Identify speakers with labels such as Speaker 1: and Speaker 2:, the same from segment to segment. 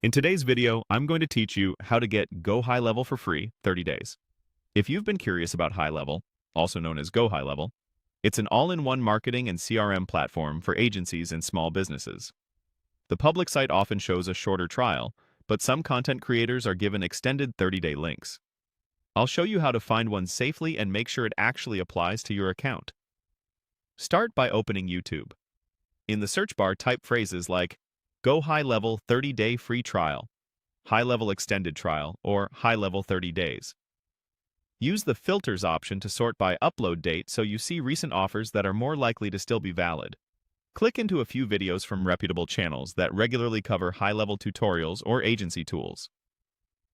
Speaker 1: In today's video, I'm going to teach you how to get GoHighLevel for free 30 days. If you've been curious about HighLevel, also known as GoHighLevel, it's an all-in-one marketing and CRM platform for agencies and small businesses. The public site often shows a shorter trial, but some content creators are given extended 30-day links. I'll show you how to find one safely and make sure it actually applies to your account. Start by opening YouTube. In the search bar, type phrases like GoHighLevel 30-day free trial, HighLevel extended trial, or HighLevel 30 days. Use the filters option to sort by upload date so you see recent offers that are more likely to still be valid. Click into a few videos from reputable channels that regularly cover high-level tutorials or agency tools.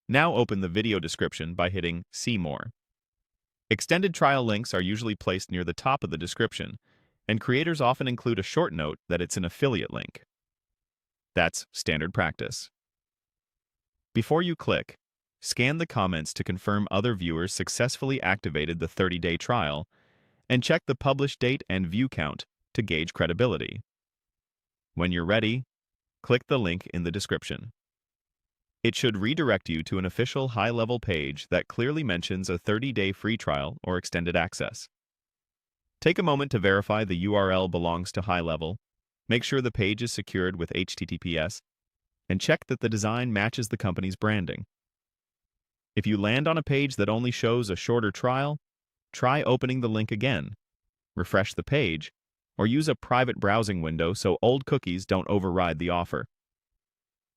Speaker 1: Now open the video description by hitting See More. Extended trial links are usually placed near the top of the description, and creators often include a short note that it's an affiliate link. That's standard practice. Before you click, scan the comments to confirm other viewers successfully activated the 30-day trial, and check the publish date and view count to gauge credibility. When you're ready, click the link in the description. It should redirect you to an official HighLevel page that clearly mentions a 30-day free trial or extended access. Take a moment to verify the URL belongs to HighLevel. Make sure the page is secured with HTTPS, and check that the design matches the company's branding. If you land on a page that only shows a shorter trial, try opening the link again, refresh the page, or use a private browsing window so old cookies don't override the offer.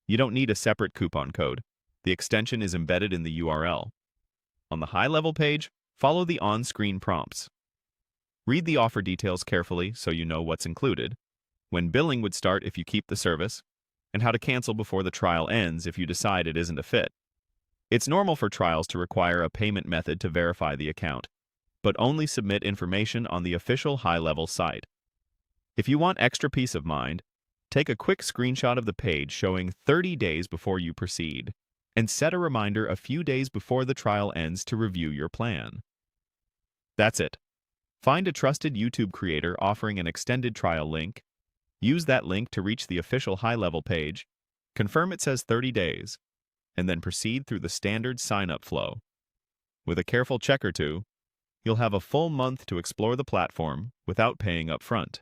Speaker 1: You don't need a separate coupon code. The extension is embedded in the URL. On the HighLevel page, follow the on-screen prompts. Read the offer details carefully so you know what's included, when billing would start if you keep the service, and how to cancel before the trial ends if you decide it isn't a fit. It's normal for trials to require a payment method to verify the account, but only submit information on the official HighLevel site. If you want extra peace of mind, take a quick screenshot of the page showing 30 days before you proceed, and set a reminder a few days before the trial ends to review your plan. That's it. Find a trusted YouTube creator offering an extended trial link. Use that link to reach the official HighLevel page, confirm it says 30 days, and then proceed through the standard sign-up flow. With a careful check or two, you'll have a full month to explore the platform without paying up front.